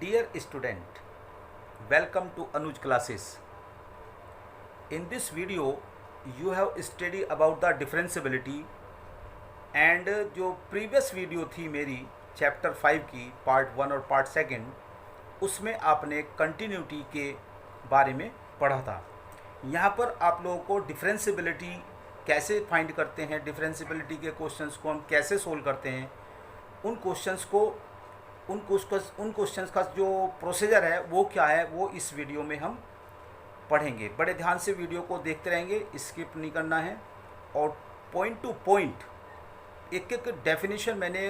Dear student, welcome to Anuj classes. In this video, you have studied about the differentiability and जो previous video थी मेरी chapter 5 की part 1 और part 2 उसमें आपने कंटिन्यूटी के बारे में पढ़ा था। यहाँ पर आप लोगों को डिफरेंशियबिलिटी कैसे फाइंड करते हैं, डिफरेंशियबिलिटी के क्वेश्चंस को हम कैसे सोल्व करते हैं, उन क्वेश्चंस का जो प्रोसीजर है वो क्या है, वो इस वीडियो में हम पढ़ेंगे। बड़े ध्यान से वीडियो को देखते रहेंगे, स्किप नहीं करना है। और पॉइंट टू पॉइंट एक एक डेफिनेशन मैंने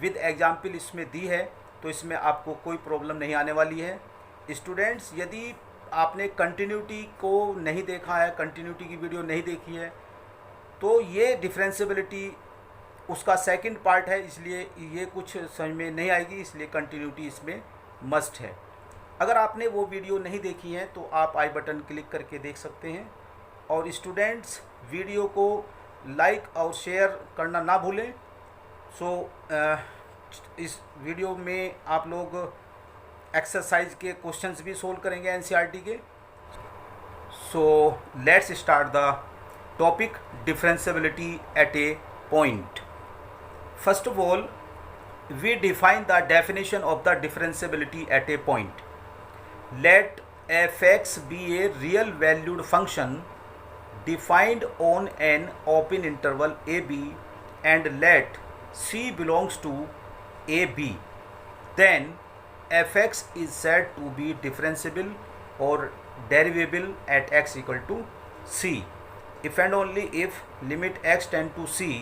विद एग्जाम्पल इसमें दी है, तो इसमें आपको कोई प्रॉब्लम नहीं आने वाली है। स्टूडेंट्स, यदि आपने कंटिन्यूटी को नहीं देखा है, कंटिन्यूटी की वीडियो नहीं देखी है, तो ये डिफरेंशियबिलिटी उसका सेकंड पार्ट है, इसलिए ये कुछ समझ में नहीं आएगी, इसलिए कंटिन्यूटी इसमें मस्ट है। अगर आपने वो वीडियो नहीं देखी है तो आप आई बटन क्लिक करके देख सकते हैं। और स्टूडेंट्स, वीडियो को लाइक और शेयर करना ना भूलें। इस वीडियो में आप लोग एक्सरसाइज के क्वेश्चंस भी सोल्व करेंगे एनसीईआरटी के। Let's start the topic differentiability at a point. First of all, we define the definition of the differentiability at a point. Let f(x) be a real valued function defined on an open interval ab and let c belongs to ab. Then f(x) is said to be differentiable or derivable at x equal to c. If and only if limit x tend to c,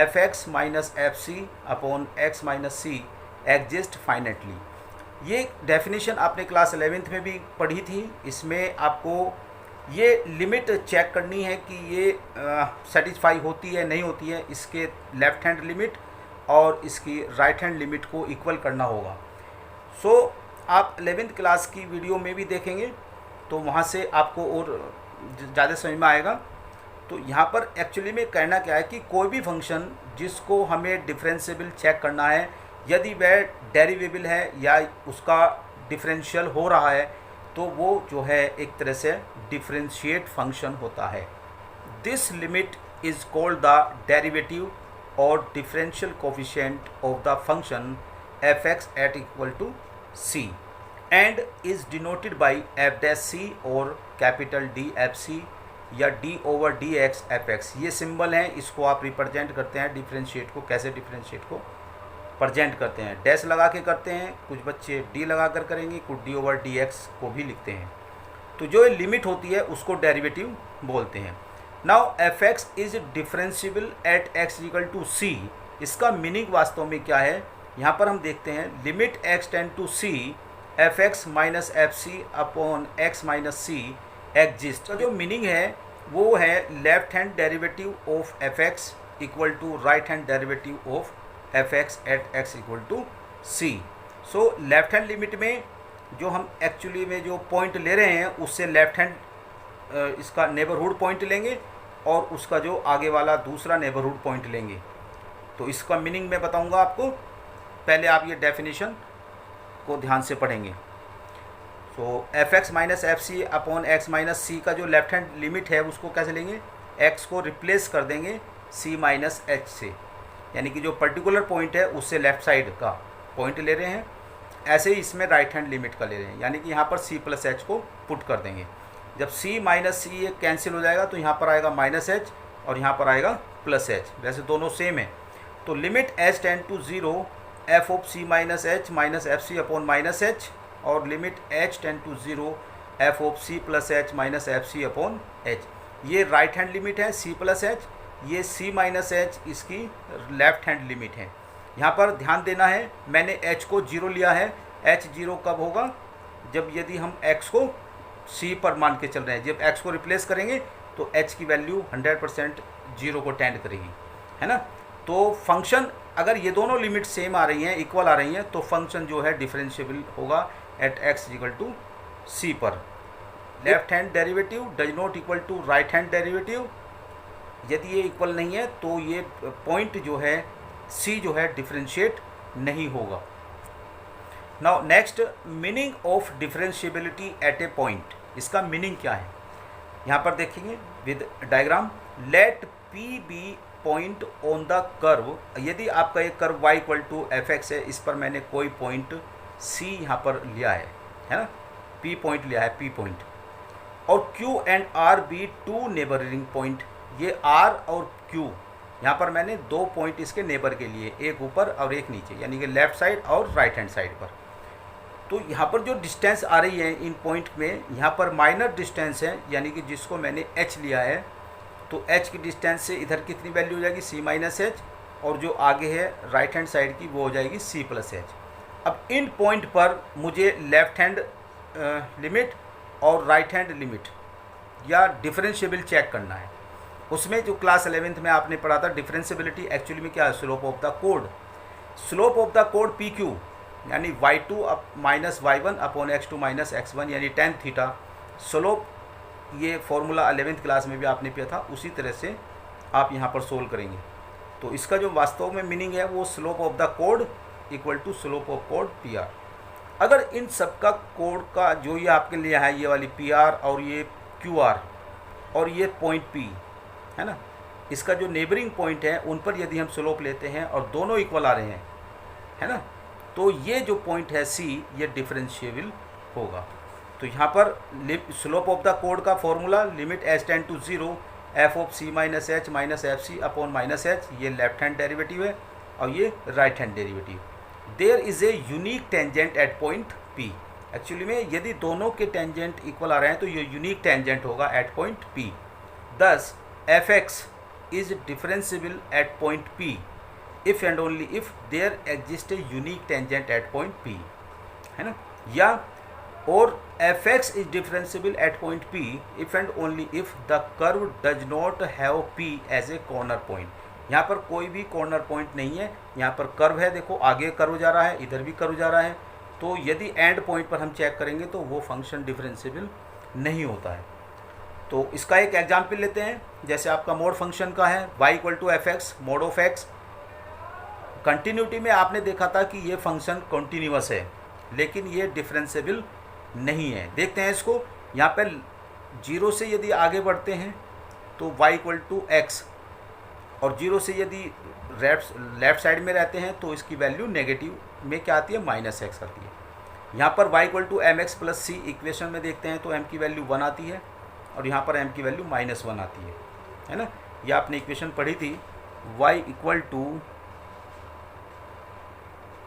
f(x minus fc upon x minus c exist finitely। ये definition आपने class 11th में भी पढ़ी थी। इसमें आपको ये limit check करनी है कि ये सेटिस्फाई होती है नहीं होती है, इसके लेफ्ट हैंड लिमिट और इसकी राइट हैंड लिमिट को इक्वल करना होगा। आप 11th क्लास की वीडियो में भी देखेंगे तो वहाँ से आपको और ज़्यादा समझ में आएगा। तो यहाँ पर एक्चुअली में कहना क्या है कि कोई भी फंक्शन जिसको हमें डिफरेंशियबल चेक करना है, यदि वह डेरिवेबल है या उसका डिफरेंशियल हो रहा है, तो वो जो है एक तरह से डिफरेंशिएट फंक्शन होता है। This limit is called the derivative और differential coefficient of the function f(x) at equal to c and is denoted by f'(c) और कैपिटल D(f(c) या d/dx f(x). ये सिंबल हैं, इसको आप रिप्रेजेंट करते हैं डिफरेंशिएट को। कैसे डिफरेंशिएट को प्रेजेंट करते हैं? डैश लगा के करते हैं, कुछ बच्चे d लगा कर करेंगे, कुछ d/dx को भी लिखते हैं। तो जो लिमिट होती है उसको डेरिवेटिव बोलते हैं। Now f(x) is differentiable at x equal to c। इसका मीनिंग वास्तव में क्या है, यहाँ पर हम देखते हैं। Limit x tend to c f(x minus fc upon x minus c exist. का जो मीनिंग है वो है left hand derivative of f(x) equal to right hand derivative of f(x) at x equal to c। Left hand limit में जो हम actually में जो पॉइंट ले रहे हैं उससे लेफ्ट हैंड इसका नेबरहुड पॉइंट लेंगे और उसका जो आगे वाला दूसरा नेबरहुड पॉइंट लेंगे। तो इसका मीनिंग मैं बताऊंगा आपको, पहले आप ये डेफिनेशन को ध्यान से पढ़ेंगे। f(x minus fc upon x minus c का जो लेफ्ट हैंड लिमिट है उसको कैसे लेंगे, x को रिप्लेस कर देंगे c माइनस h से, यानी कि जो पर्टिकुलर पॉइंट है उससे लेफ्ट साइड का पॉइंट ले रहे हैं। ऐसे ही इसमें राइट हैंड लिमिट का ले रहे हैं, यानी कि यहाँ पर c प्लस h को पुट कर देंगे। जब c माइनस c ये कैंसिल हो जाएगा तो यहाँ पर आएगा माइनस h और यहाँ पर आएगा प्लस h, वैसे दोनों सेम है। तो limit h tend to 0 f of c minus h minus fc upon minus h और limit h tend to 0 f of c plus h minus fc upon h। ये राइट हैंड लिमिट है c plus h, ये c minus h इसकी left hand limit है। यहाँ पर ध्यान देना है, मैंने h को 0 लिया है। h 0 कब होगा, जब यदि हम x को c पर मान के चल रहे हैं। जब x को रिप्लेस करेंगे तो h की वैल्यू 100% 0 को टेंड करेगी, है ना। तो फंक्शन अगर ये दोनों लिमिट सेम आ रही हैं, इक्वल आ रही हैं, तो फंक्शन जो है डिफरेंशिएबल होगा at x equal to c पर। Left hand derivative does not equal to right hand derivative. यदि ये इक्वल नहीं है तो ये पॉइंट जो है c जो है डिफरेंशिएट नहीं होगा। Now next, meaning of differentiability at a point. इसका मीनिंग क्या है यहाँ पर देखेंगे with diagram. Let p be point on the curve. यदि आपका एक curve y equal to f x है, इस पर मैंने कोई पॉइंट c यहाँ पर लिया है ना, p पॉइंट लिया है, p पॉइंट, और q and r be two neighbouring point. ये r और q यहाँ पर मैंने दो पॉइंट इसके नेबर के लिए, एक ऊपर और एक नीचे, यानी कि लेफ्ट साइड और राइट हैंड साइड पर। तो यहाँ पर जो डिस्टेंस आ रही है इन पॉइंट में, यहाँ पर माइनर डिस्टेंस है, यानी कि जिसको मैंने h लिया है, तो h की डिस्टेंस से इधर कितनी वैल्यू हो जाएगी, c माइनस एच, और जो आगे है राइट हैंड साइड की वो हो जाएगी c प्लस एच। अब इन पॉइंट पर मुझे लेफ्ट हैंड लिमिट और राइट हैंड लिमिट या डिफरेंशिएबल चेक करना है। उसमें जो क्लास 11th में आपने पढ़ा था डिफरेंशिएबिलिटी, एक्चुअली में क्या है, slope of the code. Slope of the code P Q यानी y2 minus y1 upon x2 minus x1 यानी tan थीटा। स्लोप ये फॉर्मूला 11th क्लास में भी आपने पिया था, उसी तरह से आप यहाँ पर सोल्व करेंगे। तो इसका जो वास्तव में मीनिंग है वो slope of the code equal to slope of code P R. अगर इन सब का कोड का जो ये आपके लिए है, ये वाली पी आर और ये क्यू आर और ये पॉइंट पी है ना, इसका जो नेबरिंग पॉइंट है उन पर यदि हम स्लोप लेते हैं और दोनों इक्वल आ रहे हैं, है ना, तो ये जो पॉइंट है सी, ये डिफरेंशिएबल होगा। तो यहाँ पर स्लोप ऑफ द कोड का formula limit h tend to 0 f of c minus H minus f c upon minus h, ये लेफ्ट हैंड डेरिवेटिव है और ये right hand derivative. There is a unique tangent at point p. Actually में यदि दोनों के tangent equal आ रहे हैं तो ये यूनिक टेंजेंट होगा at point p. Thus f x is differentiable at point p if and only if there exist a unique tangent at point p, है ना, या और f x is differentiable at point p if and only if the curve does not have p as a corner point. यहाँ पर कोई भी corner point नहीं है, यहाँ पर कर्व है, देखो आगे कर्व जा रहा है, इधर भी कर्व जा रहा है। तो यदि एंड पॉइंट पर हम चेक करेंगे तो वो फंक्शन डिफरेंशिएबल नहीं होता है। तो इसका एक एग्जाम्पल लेते हैं, जैसे आपका मोड फंक्शन का है y equal to f x mod of x. Continuity में आपने देखा था कि ये फंक्शन कॉन्टीन्यूअस है, लेकिन ये डिफरेंशिएबल नहीं है। देखते हैं इसको, यहाँ पर 0 से यदि आगे बढ़ते हैं तो y इक्वल टू एक्स, और 0 से यदि लेफ्ट साइड में रहते हैं तो इसकी वैल्यू नेगेटिव में क्या आती है, माइनस एक्स आती है। यहाँ पर y equal to M x plus c equation में देखते हैं तो m की वैल्यू 1 आती है और यहाँ पर m की वैल्यू -1 आती है ना। यह आपने इक्वेशन पढ़ी थी, y equal to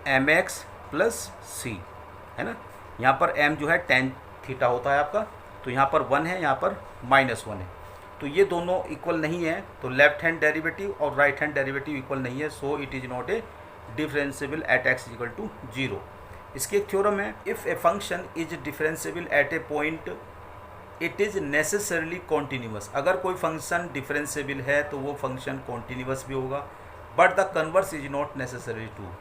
M x plus C, है ना। यहाँ पर m जो है tan थीटा होता है आपका, तो यहाँ पर 1 है, यहाँ पर -1 है। तो ये दोनों इक्वल नहीं है, तो लेफ्ट हैंड डेरिवेटिव और राइट हैंड डेरिवेटिव इक्वल नहीं है, so it is not a differentiable at x equal to 0। इसकी एक थ्योरम है, if a function is differentiable at a point it is necessarily continuous. अगर कोई फंक्शन डिफरेंशिएबल है तो वो फंक्शन कॉन्टीन्यूअस भी होगा, but the converse is not necessary true.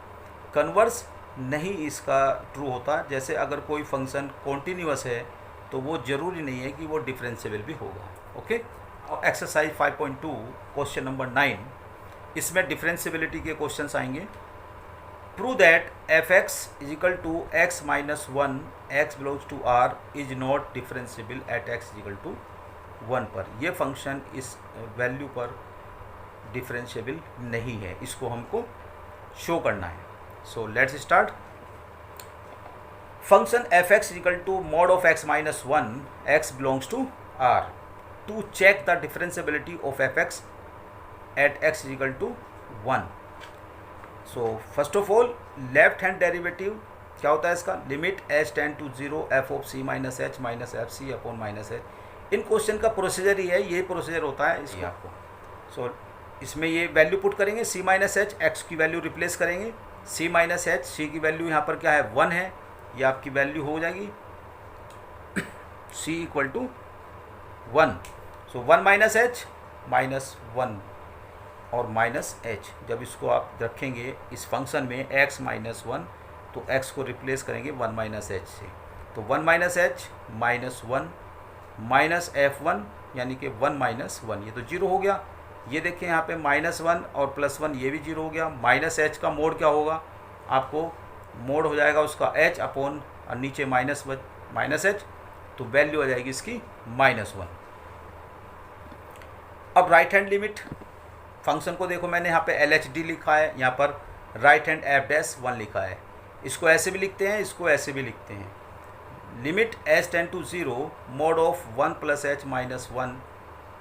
Converse नहीं इसका ट्रू होता। जैसे अगर कोई फंक्शन कॉन्टीन्यूअस है तो वो ज़रूरी नहीं है कि वो डिफरेंशिएबल भी होगा। ओके, और एक्सरसाइज 5.2 क्वेश्चन नंबर 9, इसमें डिफरेंशिएबिलिटी के क्वेश्चंस आएंगे। Prove that f x is equal to x minus 1 x belongs to R is not differentiable at x equal to 1 पर। यह फंक्शन इस वैल्यू पर डिफरेंशिएबल नहीं है, इसको हमको शो करना है। So let's start. Function f x equal to mod of x minus 1 x belongs to R to check the differentiability of f x at x equal to 1। So first of all left hand derivative क्या होता है इसका, limit h tend to 0 f of c minus H minus f c upon minus h. इन question का procedure ही है, ये procedure होता है इसका आपको। सो इसमें ये वैल्यू पुट करेंगे, सी माइनस एच, एक्स की वैल्यू रिप्लेस करेंगे, सी माइनस एच, सी की वैल्यू यहाँ पर क्या है 1 है, ये आपकी वैल्यू हो जाएगी C equal to 1। So 1 minus H minus 1 और माइनस एच। जब इसको आप रखेंगे इस फंक्शन में x माइनस 1, तो x को रिप्लेस करेंगे 1 माइनस एच से, तो 1 minus H minus 1 minus f1 यानी कि 1 माइनस 1, ये तो 0 हो गया। ये देखिए यहाँ पे -1 और +1 ये भी 0 हो गया। माइनस एच का मोड क्या होगा, आपको मोड हो जाएगा उसका h अपॉन और नीचे माइनस h, तो वैल्यू आ जाएगी इसकी -1। अब राइट हैंड लिमिट फंक्शन को देखो, मैंने यहाँ पे LHD लिखा है, यहाँ पर राइट हैंड f'1 लिखा है। इसको ऐसे भी लिखते हैं, इसको ऐसे भी लिखते हैं। Limit h tend to 0 mod of 1 + h - 1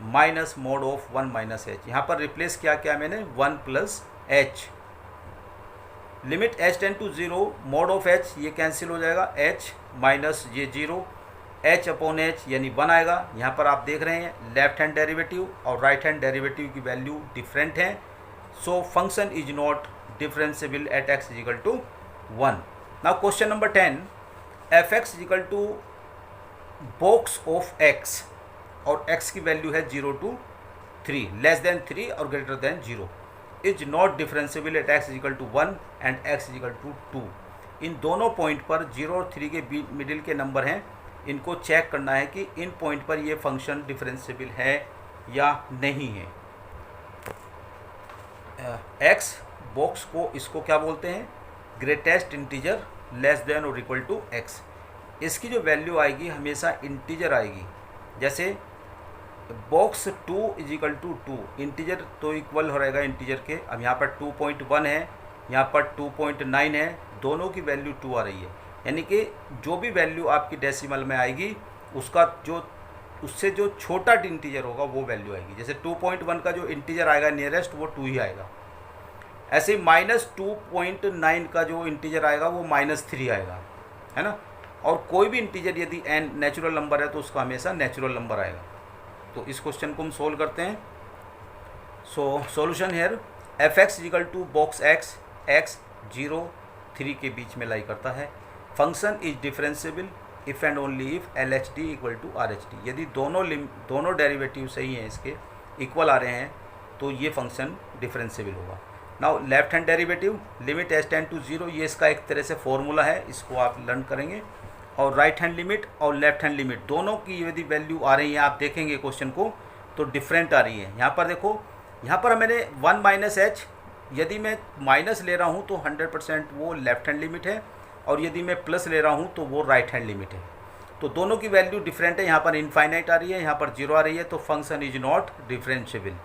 minus mod of 1 - h। यहाँ पर रिप्लेस क्या किया मैंने 1 + h। Limit h tend to 0 mod of h, ये कैंसिल हो जाएगा, h माइनस ये 0, h अपॉन h यानी 1 आएगा। यहाँ पर आप देख रहे हैं लेफ्ट हैंड डेरिवेटिव और राइट हैंड डेरिवेटिव की वैल्यू डिफरेंट हैं, so function is not differentiable at x = 1। Now question number 10, f(x) = box of x और x की वैल्यू है 0 to 3, लेस देन 3 और greater than 0, is not differentiable at x = 1 and x = 2। इन दोनों point पर 0 और 3 के middle के नंबर हैं, इनको चेक करना है कि इन पॉइंट पर ये फंक्शन डिफरेंशिएबल है या नहीं है। x बॉक्स को इसको क्या बोलते हैं, ग्रेटेस्ट इंटीजर लेस देन और इक्वल टू x। इसकी जो वैल्यू आएगी हमेशा इंटीजर आएगी। जैसे बॉक्स 2 = 2, इंटीजर तो इक्वल हो रहेगा इंटीजर के। अब यहाँ पर 2.1 है, यहाँ पर 2.9 है, दोनों की वैल्यू 2 आ रही है, यानी कि जो भी वैल्यू आपकी डेसिमल में आएगी उसका उससे जो छोटा इंटीजर होगा वो वैल्यू आएगी। जैसे 2.1 का जो इंटीजर आएगा नियरेस्ट वो 2 ही आएगा। ऐसे -2.9 का जो इंटीजर आएगा वो -3 आएगा, है ना। और कोई भी इंटीजर यदि n नेचुरल नंबर है तो उसका हमेशा नेचुरल नंबर आएगा। तो इस क्वेश्चन को हम सोल्व करते हैं। So solution here, f(x) = box x 0 3 के बीच में लाई करता है। Function is differentiable if and only if LHD = RHD। यदि दोनों डेरिवेटिव सही हैं, इसके इक्वल आ रहे हैं, तो ये फंक्शन डिफरेंशिएबल होगा। Now left hand derivative, limit h tend to 0, ये इसका एक तरह से फॉर्मूला है, इसको आप लर्न करेंगे। और राइट हैंड लिमिट और लेफ्ट हैंड लिमिट दोनों की यदि वैल्यू आ रही है, आप देखेंगे क्वेश्चन को तो डिफरेंट आ रही है। यहाँ पर देखो, यहाँ पर मैंने 1 - h, यदि मैं माइनस ले रहा हूँ तो 100% वो लेफ्ट हैंड लिमिट है, और यदि मैं प्लस ले रहा हूँ तो वो राइट हैंड लिमिट है। तो दोनों की वैल्यू डिफरेंट है, यहाँ पर इनफाइनाइट आ रही है, यहाँ पर 0 आ रही है, तो function is not differentiable.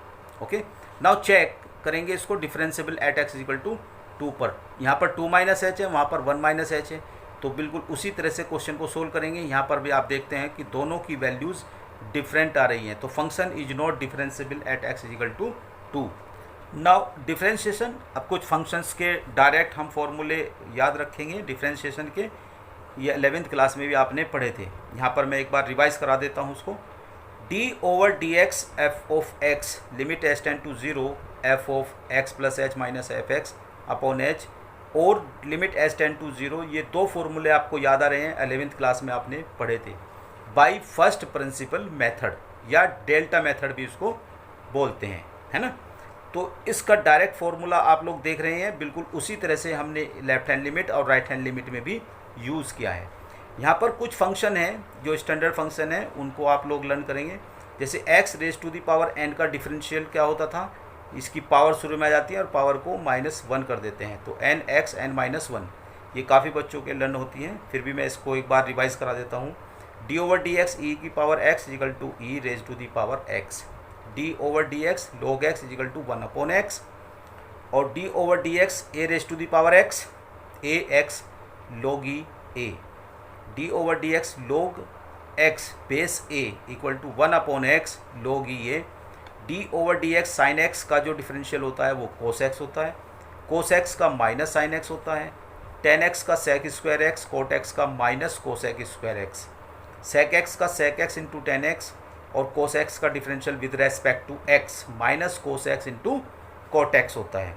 Okay, now check करेंगे इसको डिफरेंशिएबल एट x = 2 पर। यहाँ पर 2 - h है, वहाँ पर 1 - h है, तो बिल्कुल उसी तरह से क्वेश्चन को सोल्व करेंगे। यहाँ पर भी आप देखते हैं कि दोनों की वैल्यूज़ डिफरेंट आ रही हैं, तो function is not differentiable at x = 2। Now differentiation, अब कुछ फंक्शंस के डायरेक्ट हम फॉर्मूले याद रखेंगे डिफरेंशिएशन के, ये 11th क्लास में भी आपने पढ़े थे। यहाँ पर मैं एक बार रिवाइज करा देता हूँ उसको। d/dx f(x) limit h tend to 0 f(x + h - fx) upon h और लिमिट h टेंड टू 0, ये दो फॉर्मूले आपको याद आ रहे हैं, 11th क्लास में आपने पढ़े थे। बाय फर्स्ट प्रिंसिपल मेथड या डेल्टा मेथड भी इसको बोलते हैं, है ना। तो इसका डायरेक्ट फॉर्मूला आप लोग देख रहे हैं, बिल्कुल उसी तरह से हमने लेफ्ट हैंड लिमिट और राइट हैंड लिमिट में भी यूज़ किया है। यहाँ पर कुछ फंक्शन हैं जो स्टैंडर्ड फंक्शन है, उनको आप लोग लर्न करेंगे। जैसे x⁻n का डिफरेंशियल क्या होता था, इसकी पावर शुरू में आ जाती है और पावर को -1 कर देते हैं, तो nx n-1, ये काफ़ी बच्चों के लर्न होती हैं, फिर भी मैं इसको एक बार रिवाइज करा देता हूँ। d/dx e⁻x = e⁻x, d/dx log x = 1/x, और d/dx a⁻x ax log a, d/dx log x base a = 1/x log a, d/dx sin x का जो डिफरेंशियल होता है वो cos x होता है, cos x का माइनस sin x होता है, tan x का sec² x, cot x का minus cosec² x, sec x का sec x into tan x, और cos x का differential with respect to x minus cos x into cot x होता है।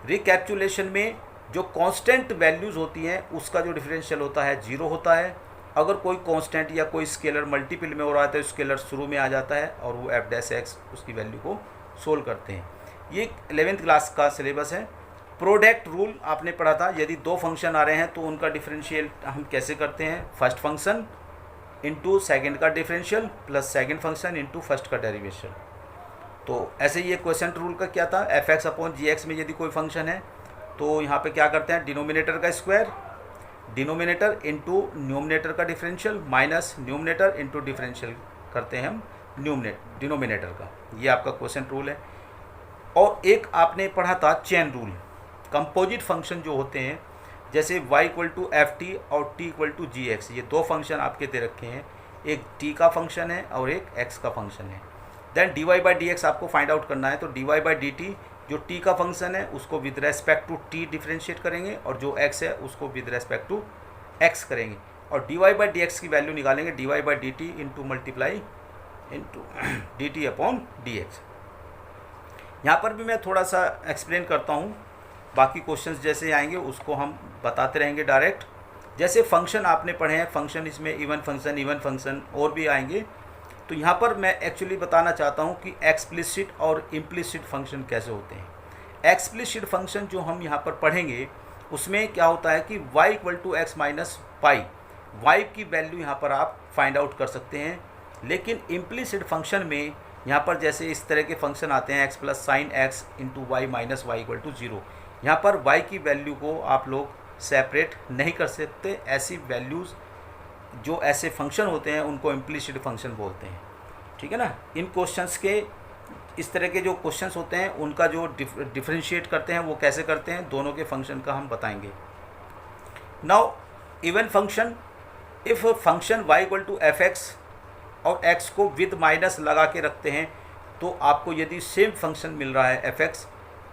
रिकैप्चुलेशन में जो कांस्टेंट वैल्यूज़ होती हैं उसका जो डिफरेंशियल होता है 0 होता है। अगर कोई कांस्टेंट या कोई स्केलर मल्टीपल में हो रहा है तो स्केलर शुरू में आ जाता है और वो f'(x) उसकी वैल्यू को सोल्व करते हैं। ये 11th क्लास का सिलेबस है। प्रोडक्ट रूल आपने पढ़ा था, यदि दो फंक्शन आ रहे हैं तो उनका डिफरेंशियल हम कैसे करते हैं, फर्स्ट फंक्शन इंटू सेकेंड का differential plus second function into first का डेरिवेशन। तो ऐसे ये क्वेश्चन रूल का क्या था, f(x) अपॉन gx में यदि कोई फंक्शन है तो यहाँ पे क्या करते हैं, डिनोमिनेटर का स्क्वायर डिनोमिनेटर इंटू न्यूमिनेटर का differential minus numerator into differential करते हैं हम डिनोमिनेटर का। ये आपका क्वेश्चन रूल है। और एक आपने पढ़ा था चेन रूल। कंपोजिट फंक्शन जो होते हैं जैसे y equal to f t और t equal to g x, ये दो फंक्शन आपके दे रखे हैं, एक t का फंक्शन है और एक x का फंक्शन है। Then dy by d x आपको फाइंड आउट करना है, तो dy बाई डी टी जो t का फंक्शन है उसको with respect to t differentiate करेंगे और जो x है उसको विद रेस्पेक्ट टू x करेंगे और dy बाई डी एक्स की वैल्यू निकालेंगे dy by d T into multiply into D T upon D x. यहाँ पर भी मैं थोड़ा सा एक्सप्लेन करता हूँ, बाकी क्वेश्चंस जैसे आएंगे उसको हम बताते रहेंगे डायरेक्ट। जैसे फंक्शन आपने पढ़े हैं, फंक्शन इसमें इवन फंक्शन और भी आएंगे, तो यहाँ पर मैं एक्चुअली बताना चाहता हूँ कि एक्सप्लिसिट और इम्प्लिसिट फंक्शन कैसे होते हैं। एक्सप्लिसिट फंक्शन जो हम यहाँ पर पढ़ेंगे उसमें क्या होता है कि y equal to x minus pi, y की वैल्यू यहाँ पर आप फाइंड आउट कर सकते हैं। लेकिन इम्प्लिसिट फंक्शन में यहाँ पर जैसे इस तरह के फंक्शन आते हैं x plus sine x into y minus y equal to zero, यहाँ पर y की वैल्यू को आप लोग सेपरेट नहीं कर सकते। ऐसी वैल्यूज़ जो ऐसे फंक्शन होते हैं उनको इम्प्लिसिट फंक्शन बोलते हैं, ठीक है ना। इन क्वेश्चंस के इस तरह के जो क्वेश्चंस होते हैं उनका जो डिफरेंशिएट करते हैं वो कैसे करते हैं, दोनों के फंक्शन का हम बताएंगे। Now even function, if function y equal to f x और x को विद माइनस लगा के रखते हैं तो आपको यदि सेम फंक्शन मिल रहा है एफ एक्स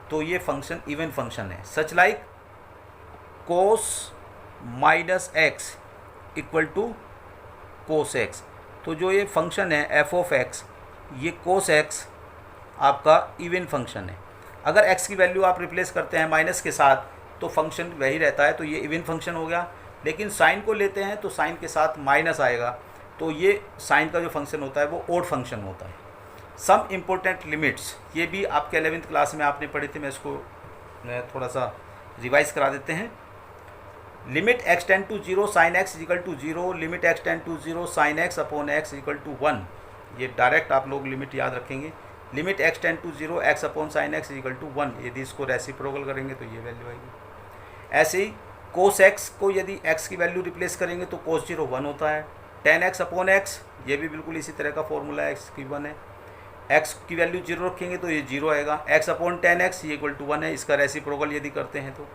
तो ये फंक्शन इवन फंक्शन है। Such like cos minus x equal to cos x, तो जो ये फंक्शन है एफ ऑफ एक्स, ये कोस एक्स आपका इवन फंक्शन है। अगर x की वैल्यू आप रिप्लेस करते हैं माइनस के साथ तो फंक्शन वही रहता है, तो ये इवन फंक्शन हो गया। लेकिन साइन को लेते हैं तो साइन के साथ माइनस आएगा, तो ये साइन का जो फंक्शन होता है वो ओड फंक्शन होता है। सम इम्पोर्टेंट लिमिट्स, ये भी आपके 11th क्लास में आपने पढ़े थे, मैं इसको थोड़ा सा रिवाइज करा देते हैं। Limit x tend to 0 sine x equal to 0, limit x tend to 0 sine x upon x equal to 1, ये डायरेक्ट आप लोग लिमिट याद रखेंगे। Limit x tend to 0 x upon sine x equal to 1, यदि इसको रेसिप्रोकल करेंगे तो ये वैल्यू आएगी। ऐसे ही कोस एक्स को यदि x की वैल्यू रिप्लेस करेंगे तो कोस 0 1 होता है। टेन एक्स अपॉन एक्स, ये भी बिल्कुल इसी तरह का फॉर्मूला है, x की 1 है। x की वैल्यू 0 रखेंगे तो ये 0 आएगा। x अपॉन टेन एक्स ये इक्वल टू 1 है, इसका रेसिप्रोकल यदि करते हैं तो।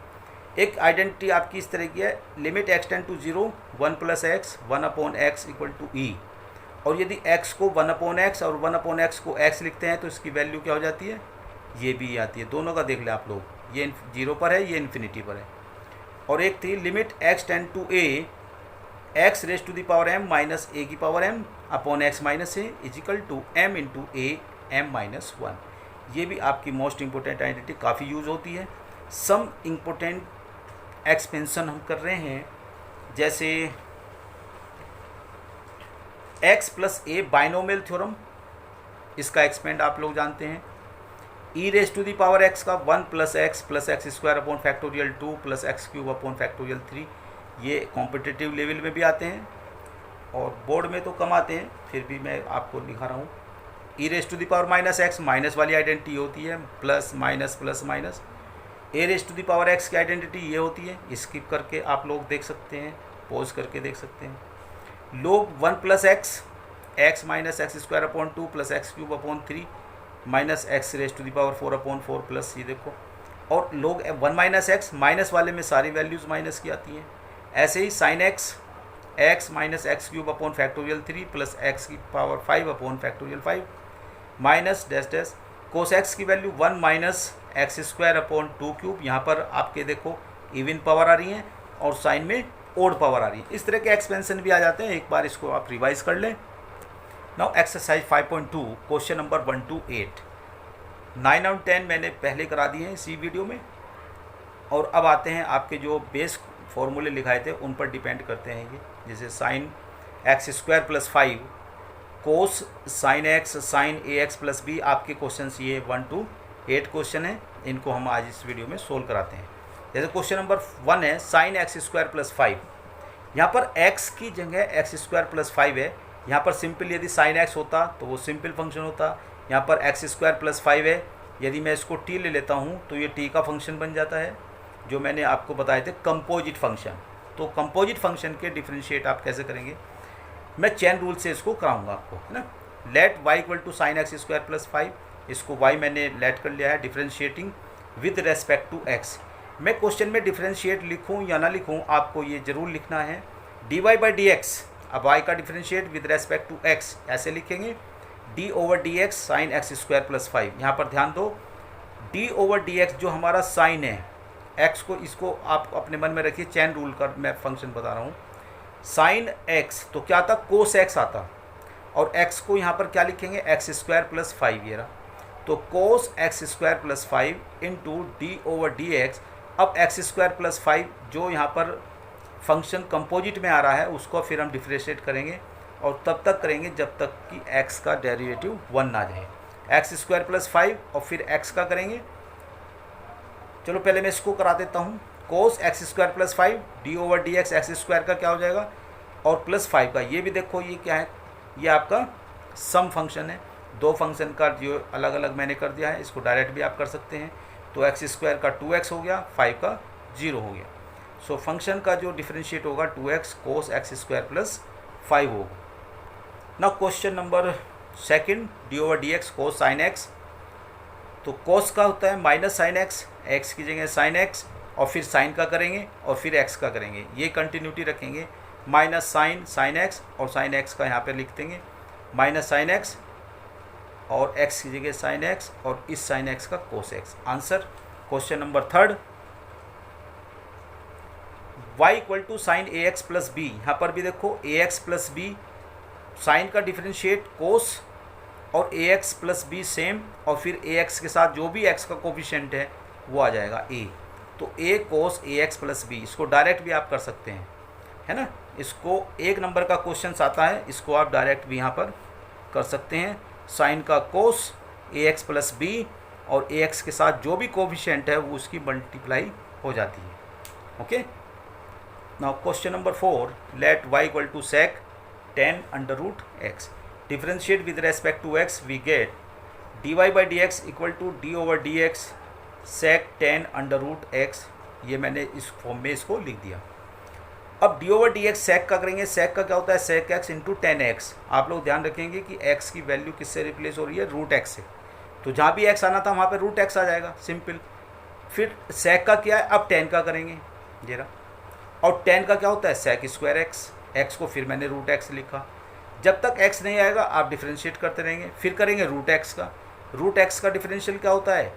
एक आइडेंटिटी आपकी इस तरह की है, limit x tend to 0 1 plus X 1 upon x equal to E, और यदि x को 1 अपॉन एक्स और 1 अपॉन एक्स को x लिखते हैं तो इसकी वैल्यू क्या हो जाती है, ये भी आती है। दोनों का देख लें आप लोग, ये 0 पर है, ये इन्फिनिटी पर है। और एक थी limit x tend to a X raise to the power m minus A की power m upon X minus A equal to m into A m minus 1। ये भी आपकी मोस्ट इंपॉर्टेंट आइडेंटिटी काफ़ी यूज़ होती है। सम इम्पोर्टेंट एक्सपेंशन हम कर रहे हैं, जैसे x plus A binomial theorem, इसका एक्सपेंड आप लोग जानते हैं। E raise to the power x का 1 plus X square upon factorial 2 plus x cube upon factorial 3, ये कॉम्पिटिटिव लेवल में भी आते हैं और बोर्ड में तो कम आते हैं, फिर भी मैं आपको दिखा रहा हूँ। E raise to the power minus X, minus वाली आइडेंटिटी होती है, plus minus. A raise to the power X की आइडेंटिटी ये होती है, स्किप करके आप लोग देख सकते हैं, पॉज करके देख सकते हैं। लोग 1 plus x minus x square upon 2 plus x cube upon 3 minus x raise to the power 4 upon 4 plus, ये देखो। और लोग 1 माइनस एक्स, माइनस वाले में सारी वैल्यूज़ माइनस की आती हैं। ऐसे ही sine X minus X cube upon factorial 3 plus X की power 5 upon factorial 5 minus dash cos X की value 1 minus x square upon 2 cube, यहाँ पर आपके देखो इवन पावर आ रही हैं और साइन में ओड पावर आ रही है। इस तरह के एक्सपेंशन भी आ जाते हैं, एक बार इसको आप रिवाइज कर लें। Now exercise 5.2 question number 1 to 8, 9 और 10 मैंने पहले करा दिए हैं इसी वीडियो में। और अब आते हैं आपके जो बेस फॉर्मूले लिखाए थे उन पर डिपेंड करते हैं ये, जैसे sine x square plus 5 cos sine X sine ए एक्स प्लस बी, आपके क्वेश्चन ये 1 to 8 क्वेश्चन हैं, इनको हम आज इस वीडियो में सोल्व कराते हैं। जैसे क्वेश्चन नंबर 1 है साइन एक्स स्क्वायर प्लस 5, यहाँ पर x की जगह एक्स स्क्वायर प्लस 5 है, यहाँ पर सिंपल यदि साइन एक्स होता तो वो सिंपल फंक्शन होता। यहाँ पर एक्स स्क्वायर प्लस 5 है, यदि मैं इसको t ले लेता हूँ तो ये t का फंक्शन बन जाता है, जो मैंने आपको बताए थे कंपोजिट फंक्शन। तो कंपोजिट फंक्शन के डिफरेंशिएट आप कैसे करेंगे, मैं चेन रूल से इसको कराऊंगा आपको, है ना। Let y equal to sine x square plus 5, इसको y मैंने लेट कर लिया है differentiating with respect to x। मैं क्वेश्चन में डिफरेंशिएट लिखूं या ना लिखूं, आपको ये ज़रूर लिखना है dy बाई डी एक्स। अब y का differentiate with respect to x ऐसे लिखेंगे d over d x sine x square plus 5। यहाँ पर ध्यान दो, d ओवर डी एक्स जो हमारा साइन है x को, इसको आप अपने मन में रखिए, चैन रूल का मैं फंक्शन बता रहा हूँ। साइन x तो क्या आता, कोस x आता, और x को यहाँ पर क्या लिखेंगे, एक्स स्क्वायर प्लस 5 ये रहा। तो cos x square plus 5 into D over d x. अब एक्स स्क्वायर प्लस 5 जो यहाँ पर फंक्शन कंपोजिट में आ रहा है उसको फिर हम डिफरेंशिएट करेंगे, और तब तक करेंगे जब तक कि x का डेरिवेटिव 1 ना जाए। एक्स स्क्वायर प्लस 5 और फिर x का करेंगे। चलो पहले मैं इसको करा देता हूँ। Cos x square plus 5 D over d x, x square का क्या हो जाएगा, और प्लस 5 का। ये भी देखो ये क्या है, ये आपका सम फंक्शन है। दो फंक्शन का जो अलग अलग मैंने कर दिया है, इसको डायरेक्ट भी आप कर सकते हैं। तो एक्स स्क्वायर का 2x हो गया, 5 का 0 हो गया। सो फंक्शन का जो डिफरेंशिएट होगा 2x cos x square plus 5 होगा। ना question number second, D over d x कोस साइन एक्स। तो कोस का होता है माइनस साइन एक्स, एक्स की जगह साइन एक्स, और फिर साइन का करेंगे और फिर एक्स का करेंगे, ये कंटिन्यूटी रखेंगे। माइनस साइन साइन एक्स, और साइन एक्स का यहाँ पे लिख देंगे माइनस साइन एक्स, और एक्स की जगह साइन एक्स, और इस साइन एक्स का cos x. Answer question number third. y equal to sine A x plus b. यहाँ पर भी देखो a x plus b, sine का डिफरेंशिएट कोस और a x plus b same, और फिर ए एक्स के साथ जो भी एक्स का कोफिशिएंट है वो आ जाएगा ए। तो ए cos A x plus B, इसको डायरेक्ट भी आप कर सकते हैं, है ना। इसको एक नंबर का क्वेश्चन आता है, इसको आप डायरेक्ट भी यहाँ पर कर सकते हैं। साइन का कोस ए एक्स प्लस बी, और ए एक्स के साथ जो भी कोफिशिएंट है वो उसकी मल्टीप्लाई हो जाती है। Okay, now question number 4, let y equal to sec 10 under root x. Differentiate with respect to x, we get dy by d x equal to d over d x sec 10 under root x. ये मैंने इस form में इसको लिख दिया। अब d over d x sec का करेंगे। सेक का क्या होता है, सेक एक्स इंटू 10x। आप लोग ध्यान रखेंगे कि x की वैल्यू किससे रिप्लेस हो रही है, रूट एक्स से। तो जहाँ भी x आना था वहाँ पे रूट एक्स आ जाएगा, सिंपल। फिर सेक का क्या है, अब 10 का करेंगे, ये रहा। और 10 का क्या होता है, सेक स्क्वायर एक्स। एक्स को फिर मैंने रूट एक्स लिखा। जब तक x नहीं आएगा आप डिफरेंशिएट करते रहेंगे। फिर करेंगे रूट एक्स का। रूट एक्स का डिफरेंशियल क्या होता है,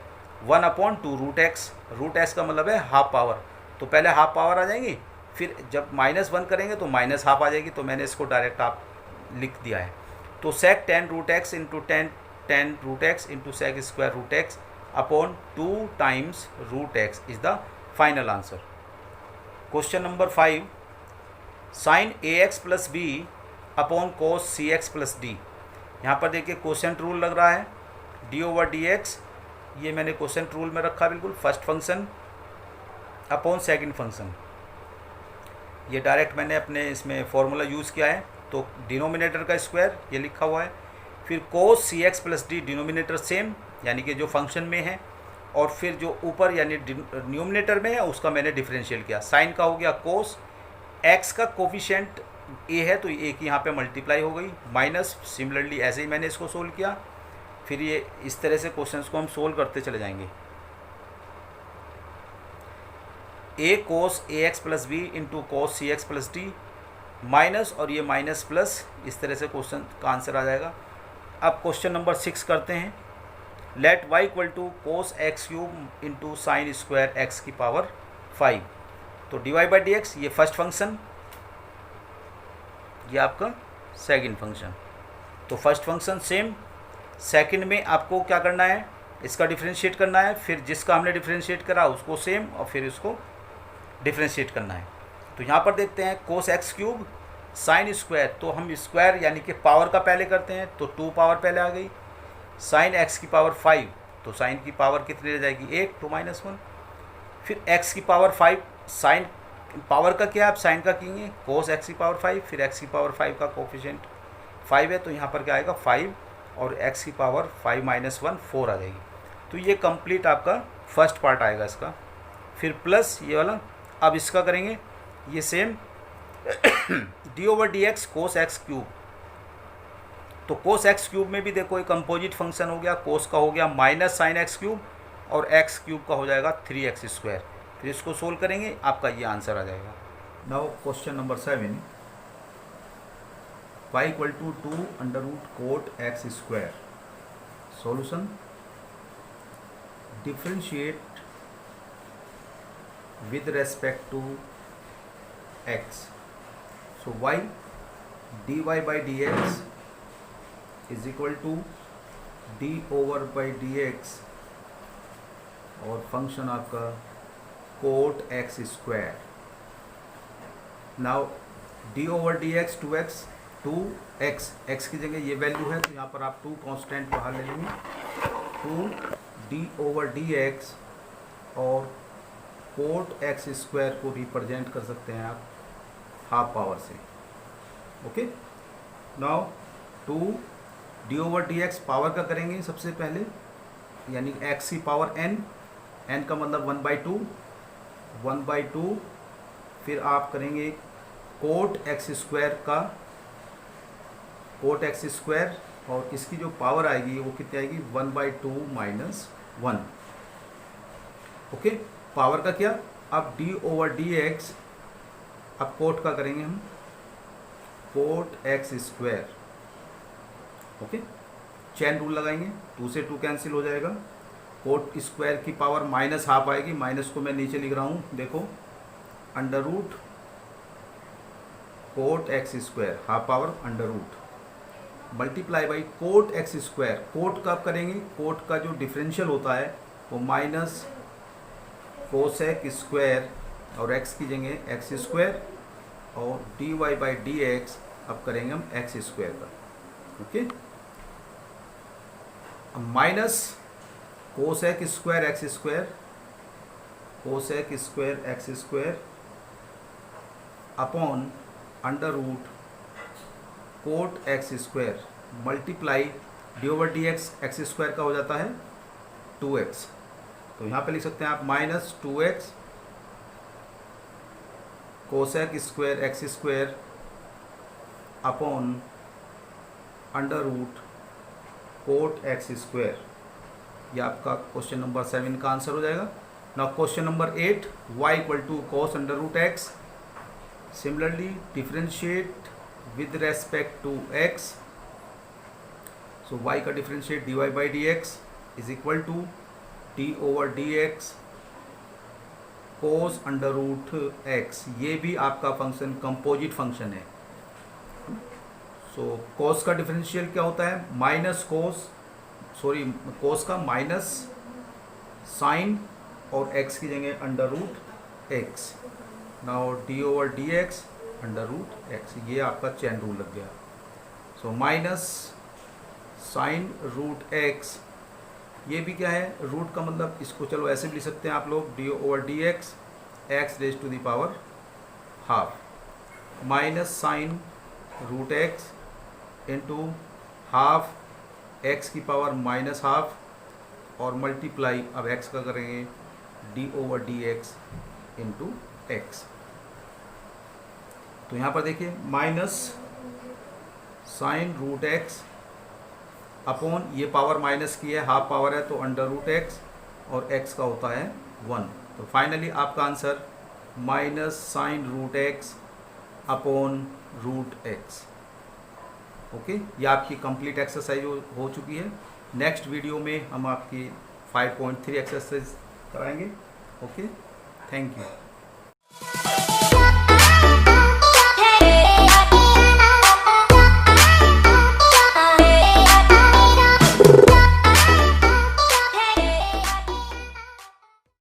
1/2 रूट एक्स। रूट एक्स का मतलब है हाफ पावर। तो पहले हाफ पावर आ जाएंगी, फिर जब -1 करेंगे तो माइनस हाफ आ जाएगी। तो मैंने इसको डायरेक्ट आप लिख दिया है। तो sec 10 root x into 10 root x into sec square root x upon 2 times root x is the final answer. Question number 5, sine A x plus b upon cos C x plus d. यहाँ पर देखिए quotient rule लग रहा है, D over d x, ये मैंने quotient rule में रखा बिल्कुल। First function upon second function, ये डायरेक्ट मैंने अपने इसमें फॉर्मूला यूज़ किया है। तो डिनोमिनेटर का स्क्वायर ये लिखा हुआ है, फिर कोस सी x plus D, denominator same यानी कि जो फंक्शन में है, और फिर जो ऊपर यानी न्यूमिनेटर में है उसका मैंने डिफरेंशियल किया। साइन का हो गया कोस, एक्स का कोफिशिएंट ए है तो ए की यहाँ पे मल्टीप्लाई हो गई, माइनस। सिमिलरली ऐसे ही मैंने इसको सोल्व किया। फिर ये इस तरह से क्वेश्चंस को हम सोल्व करते चले जाएंगे। A cos A x plus B into cos C x plus D, minus और ये माइनस प्लस, इस तरह से क्वेश्चन का आंसर आ जाएगा। अब क्वेश्चन नंबर 6 करते हैं। Let y equal to cos x cube into sine square x की पावर 5। तो d y by d x, ये फर्स्ट फंक्शन, ये आपका सेकंड फंक्शन। तो फर्स्ट फंक्शन सेम, सेकंड में आपको क्या करना है, इसका डिफरेंशिएट करना है। फिर जिसका हमने डिफरेंशिएट करा उसको सेम, और फिर इसको डिफरेंशिएट करना है। तो यहाँ पर देखते हैं कोस एक्स क्यूब साइन स्क्वायर, तो हम स्क्वायर यानी कि पावर का पहले करते हैं, तो 2 पावर पहले आ गई। साइन एक्स की पावर 5, तो साइन की पावर कितनी रह जाएगी, 1, 2 - 1। फिर एक्स की पावर 5, साइन पावर का क्या आप साइन का किएंगे, कोस एक्स की पावर 5, फिर एक्स की पावर 5 का कोफिशिएंट 5 है, तो यहाँ पर क्या आएगा 5, और एक्स की पावर 5 - 1 4 आ जाएगी। तो ये कंप्लीट आपका फर्स्ट पार्ट आएगा इसका। फिर प्लस ये वाला, अब इसका करेंगे ये same D over d x कोस एक्स क्यूब, तो कोस एक्स क्यूब में भी देखो एक कंपोजिट फंक्शन हो गया, कोस का हो गया माइनस साइन एक्स क्यूब और एक्स क्यूब का हो जाएगा 3x²। फिर इसको सोल्व करेंगे, आपका ये आंसर आ जाएगा। Now question number 7, y equal to 2 under root cot x²। Solution, differentiate with respect to x। So y dy by d x is equal to d over by d x और function आपका cot x²। Now d over d x 2x, x की जगह ये value है तो यहाँ पर आप 2 कांस्टेंट बाहर ले लेंगे, 2 डी ओवर डी एक्स और कोट x² को रिप्रेजेंट कर सकते हैं आप हाफ पावर से। Okay, now 2 D over d x power का करेंगे सबसे पहले, यानी x की पावर n का मतलब 1/2, फिर आप करेंगे कोट x² का कोट x² और इसकी जो पावर आएगी वो कितनी आएगी 1/2 माइनस 1। ओके, पावर का क्या, अब डी ओवर डी एक्स, अब कोट का करेंगे हम coat x²। Okay, chain rule लगाएंगे, 2 से 2 कैंसिल हो जाएगा, कोट स्क्वायर की पावर माइनस हाफ आएगी, माइनस को मैं नीचे लिख रहा हूँ, देखो under root cot x², half power under root multiply by cot x²। Cot का आप करेंगे, कोट का जो डिफरेंशियल होता है वो माइनस कोसेक स्क्वायर और x की जगह x² और dy बाई डी एक्स अब करेंगे हम x² का। ओके, अब minus cosec square x², cosec square x² upon under root cot x² multiply d over d x x² का हो जाता है 2x, तो यहाँ पे लिख सकते हैं आप minus 2x cosec square x² upon under root cot x²। ये आपका क्वेश्चन नंबर 7 का आंसर हो जाएगा। Now question number 8, y equal to cos under root x। Similarly differentiate with respect to x। So y का differentiate dy by d x is equal to d over d x cos under root x। ये भी आपका function composite function है। सो कोस का differential क्या होता है, minus cos का माइनस साइन और x की जगह under root x। Now d over d x under root x, ये आपका चेन रूल लग गया। So minus sine root x, ये भी क्या है, रूट का मतलब इसको चलो ऐसे भी लिख सकते हैं आप लोग, d over d x x raise to the power half minus sine root x into half x की पावर माइनस हाफ और मल्टीप्लाई अब x का करेंगे d over d x into x. तो यहाँ पर देखिए minus sine root x upon ये पावर माइनस की है, हाफ पावर है तो अंडर रूट x और x का होता है 1। तो फाइनली आपका answer minus sine root x upon root x। Okay, ये आपकी कंप्लीट एक्सरसाइज हो चुकी है। नेक्स्ट वीडियो में हम आपकी 5.3 एक्सरसाइज कराएंगे। Okay, thank you.